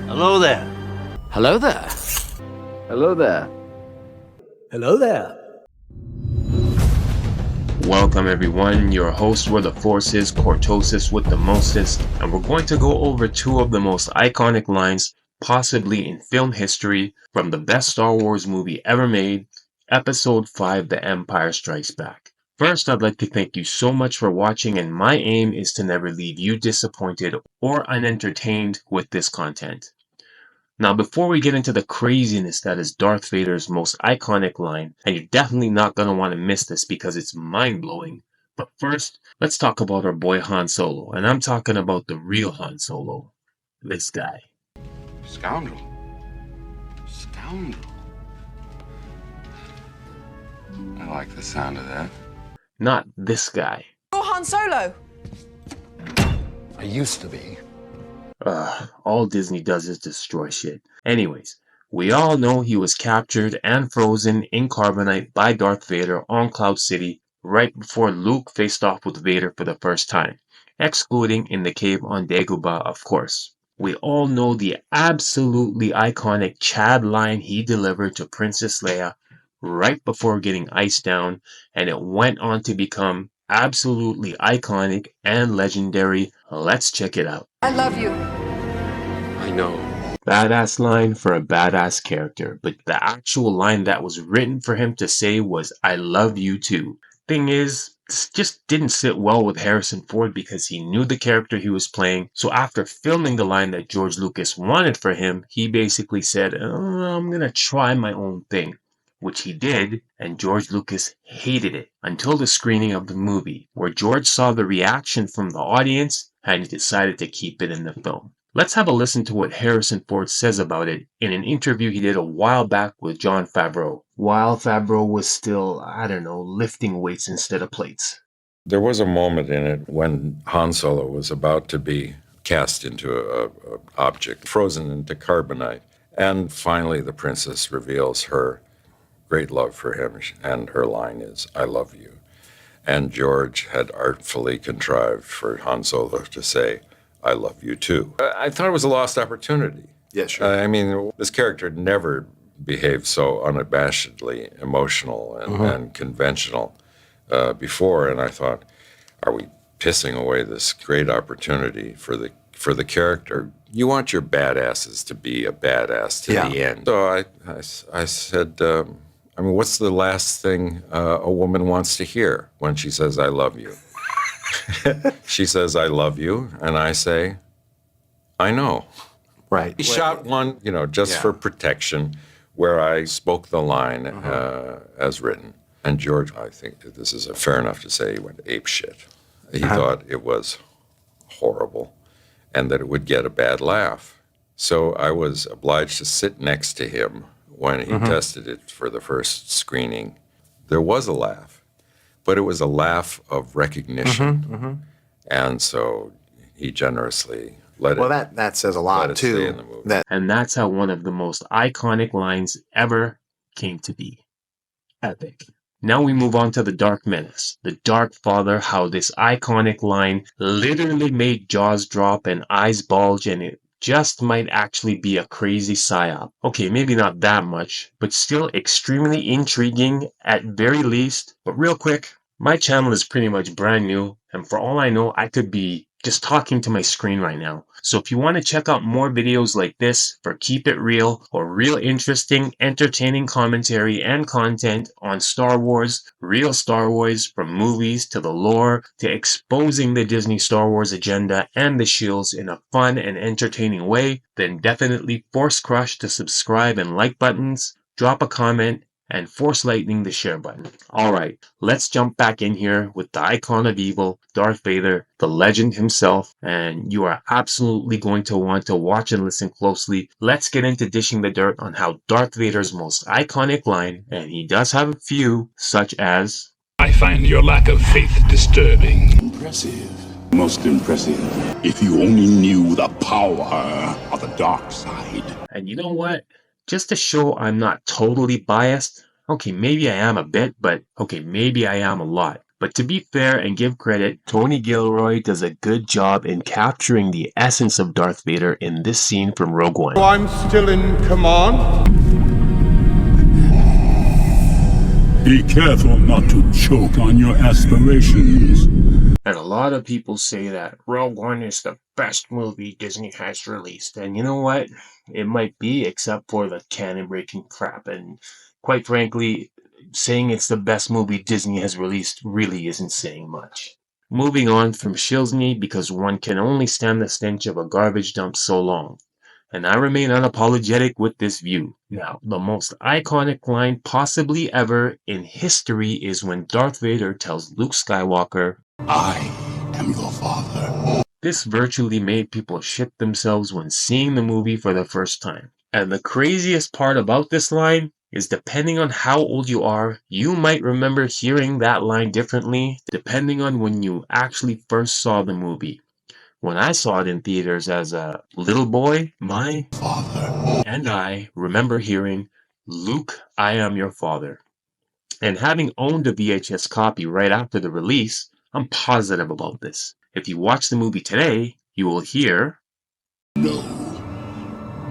Hello there. Hello there. Hello there. Hello there. Welcome everyone, your hosts were the Forces, Cortosis with the mostest, and we're going to go over two of the most iconic lines possibly in film history from the best Star Wars movie ever made, Episode 5, The Empire Strikes Back. First, I'd like to thank you so much for watching, and my aim is to never leave you disappointed or unentertained with this content. Now, before we get into the craziness that is Darth Vader's most iconic line, and you're definitely not going to want to miss this because it's mind-blowing, but first, let's talk about our boy Han Solo, and I'm talking about the real Han Solo. This guy. Scoundrel. Scoundrel. I like the sound of that. Not this guy. You're Han Solo! I used to be. All Disney does is destroy shit. Anyways, we all know he was captured and frozen in carbonite by Darth Vader on Cloud City right before Luke faced off with Vader for the first time, excluding in the cave on Dagobah, of course. We all know the absolutely iconic Chad line he delivered to Princess Leia right before getting iced down, and it went on to become absolutely iconic and legendary. Let's check it out. I love you. I know. Badass line for a badass character, but the actual line that was written for him to say was, I love you too. Thing is, this just didn't sit well with Harrison Ford because he knew the character he was playing, so after filming the line that George Lucas wanted for him, he basically said, I'm gonna try my own thing. Which he did, and George Lucas hated it until the screening of the movie, where George saw the reaction from the audience and he decided to keep it in the film. Let's have a listen to what Harrison Ford says about it in an interview he did a while back with Jon Favreau, while Favreau was still, lifting weights instead of plates. There was a moment in it when Han Solo was about to be cast into an object, frozen into carbonite, and finally the princess reveals her great love for him, and her line is, I love you. And George had artfully contrived for Han Solo to say, I love you too. I thought it was a lost opportunity. Yeah, sure. I mean, this character never behaved so unabashedly emotional and conventional before, and I thought, are we pissing away this great opportunity for the character? You want your badasses to be a badass to the end. So I said, what's the last thing a woman wants to hear when she says, I love you? She says, I love you, and I say, I know. Right. He shot one, just for protection, where I spoke the line as written. And George, I think this is fair enough to say, he went apeshit. He thought it was horrible and that it would get a bad laugh. So I was obliged to sit next to him when he tested it for the first screening. There was a laugh, but it was a laugh of recognition. And so he generously let it. Well, that says a lot, let it stay too. in the movie. And that's how one of the most iconic lines ever came to be. Epic. Now we move on to the Dark Menace, the Dark Father, how this iconic line literally made jaws drop and eyes bulge, and it just might actually be a crazy psyop. Okay, maybe not that much, but still extremely intriguing at very least. But real quick, my channel is pretty much brand new, and for all I know, I could be just talking to my screen right now. So if you want to check out more videos like this for Keep It Real or real interesting, entertaining commentary and content on Star Wars, real Star Wars, from movies to the lore to exposing the Disney Star Wars agenda and the shills in a fun and entertaining way, then definitely force crush the subscribe and like buttons, drop a comment, and force lightning the share button. Alright, let's jump back in here with the icon of evil, Darth Vader, the legend himself, and you are absolutely going to want to watch and listen closely. Let's get into dishing the dirt on how Darth Vader's most iconic line, and he does have a few, such as, I find your lack of faith disturbing. Impressive. Most impressive. If you only knew the power of the dark side. and you know what? Just to show I'm not totally biased, okay, maybe I am a bit, but okay, maybe I am a lot. But to be fair and give credit, Tony Gilroy does a good job in capturing the essence of Darth Vader in this scene from Rogue One. I'm still in command. Be careful not to choke on your aspirations. And a lot of people say that Rogue One is the best movie Disney has released. And you know what? It might be, except for the canon-breaking crap. And quite frankly, saying it's the best movie Disney has released really isn't saying much. Moving on from Shilsney, because one can only stand the stench of a garbage dump so long. And I remain unapologetic with this view. Now, the most iconic line possibly ever in history is when Darth Vader tells Luke Skywalker, I am your father. This virtually made people shit themselves when seeing the movie for the first time. And the craziest part about this line is depending on how old you are, you might remember hearing that line differently depending on when you actually first saw the movie. When I saw it in theaters as a little boy, my father and I remember hearing, Luke, I am your father. And having owned a VHS copy right after the release, I'm positive about this. If you watch the movie today, you will hear, No,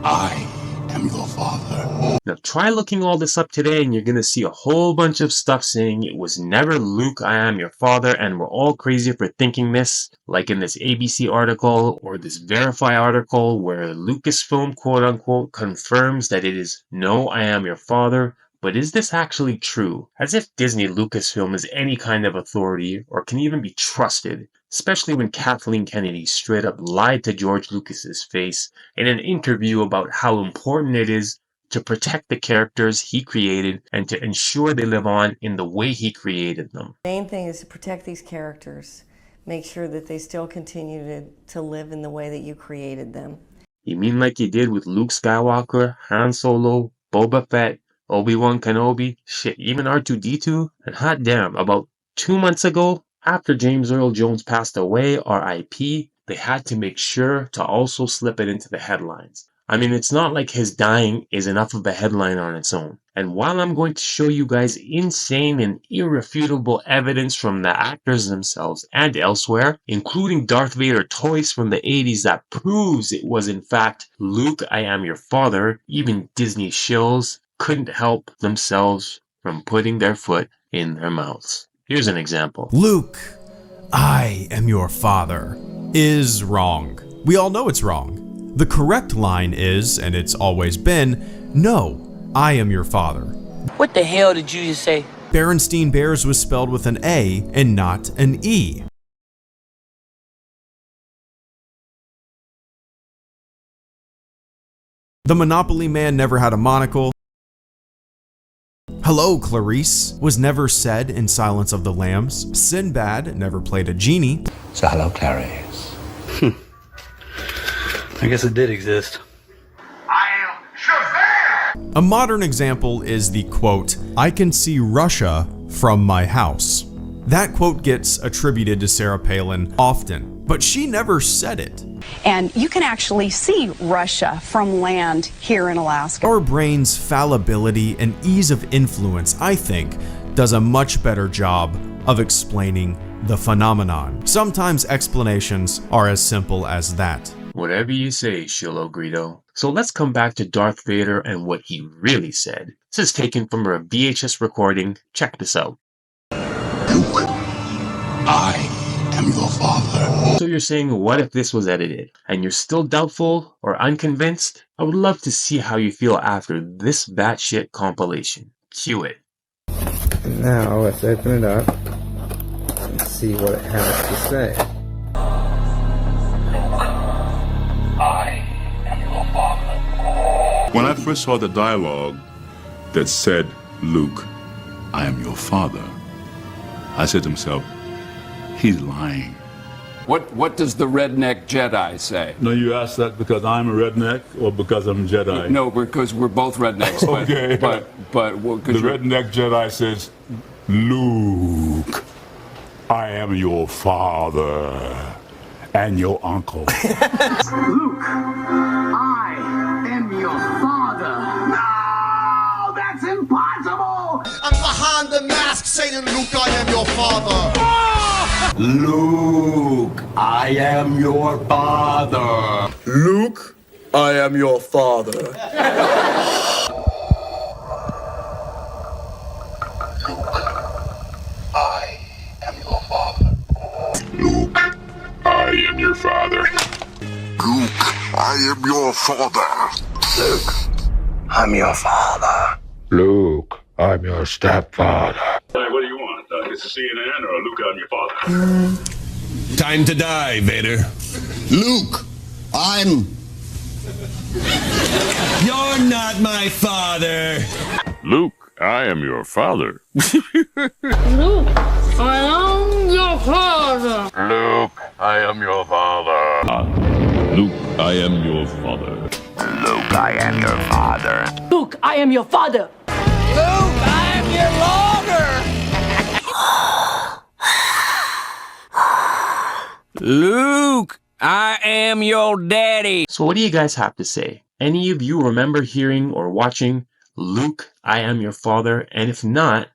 I am your father. Now try looking all this up today and you're going to see a whole bunch of stuff saying it was never Luke, I am your father, and we're all crazy for thinking this, like in this ABC article or this Verify article where Lucasfilm quote unquote confirms that it is no, I am your father. But is this actually true? As if Disney Lucasfilm is any kind of authority or can even be trusted, especially when Kathleen Kennedy straight up lied to George Lucas's face in an interview about how important it is to protect the characters he created and to ensure they live on in the way he created them. The main thing is to protect these characters, make sure that they still continue to live in the way that you created them. You mean like you did with Luke Skywalker, Han Solo, Boba Fett, Obi-Wan Kenobi, shit, even R2-D2? And hot damn, about 2 months ago, after James Earl Jones passed away, R.I.P., they had to make sure to also slip it into the headlines. I mean, it's not like his dying is enough of a headline on its own. And while I'm going to show you guys insane and irrefutable evidence from the actors themselves and elsewhere, including Darth Vader toys from the 80s that proves it was in fact Luke, I am your father, even Disney shills couldn't help themselves from putting their foot in their mouths. Here's an example. Luke, I am your father, is wrong. We all know it's wrong. The correct line is, and it's always been, no, I am your father. What the hell did you just say? Berenstein Bears was spelled with an A and not an E. The Monopoly Man never had a monocle. Hello, Clarice was never said in Silence of the Lambs. Sinbad never played a genie. So hello, Clarice. I guess it did exist. I am Shazam! A modern example is the quote, I can see Russia from my house. That quote gets attributed to Sarah Palin often, but she never said it. And you can actually see Russia from land here in Alaska. Our brain's fallibility and ease of influence, I think, does a much better job of explaining the phenomenon. Sometimes explanations are as simple as that. Whatever you say, Shilo Greedo. So let's come back to Darth Vader and what he really said. This is taken from a VHS recording. Check this out. Luke, I am your father. So you're saying, what if this was edited? And you're still doubtful or unconvinced? I would love to see how you feel after this batshit compilation. Cue it. Now let's open it up and see what it has to say. When I first saw the dialogue that said, Luke, I am your father, I said to myself, he's lying. What does the redneck Jedi say? No, you asked that because I'm a redneck or because I'm a Jedi? No, because we're both rednecks. Okay. But the redneck Jedi says, Luke, I am your father and your uncle. Luke, I am your father. No, that's impossible! I'm behind the mask, say saying, Luke, I am your father. Luke, I am your father. Luke, I am your father. Luke, I am your father. Luke, I am your father. Luke, I'm your father. Luke, I'm your stepfather. Hey, what do you want? It's a CNN or Luke, I'm your father? Time to die, Vader. Luke, I'm... You're not my father. Luke, I am your father. Luke, I am your father. Luke, I am your father. Luke, I am your father. Luke, I am your father. Luke, I am your father. Luke, I am your father. Luke, I am your daddy. So what do you guys have to say? Any of you remember hearing or watching Luke, I Am Your Father? And if not,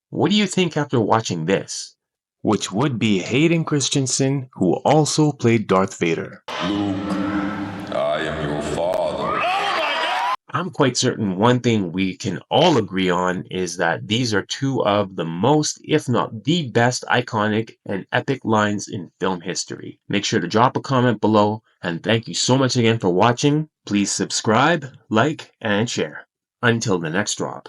what do you think after watching this? Which would be Hayden Christensen, who also played Darth Vader. Luke, I am your father. I'm quite certain one thing we can all agree on is that these are two of the most, if not the best, iconic and epic lines in film history. Make sure to drop a comment below, and thank you so much again for watching. Please subscribe, like, and share. Until the next drop.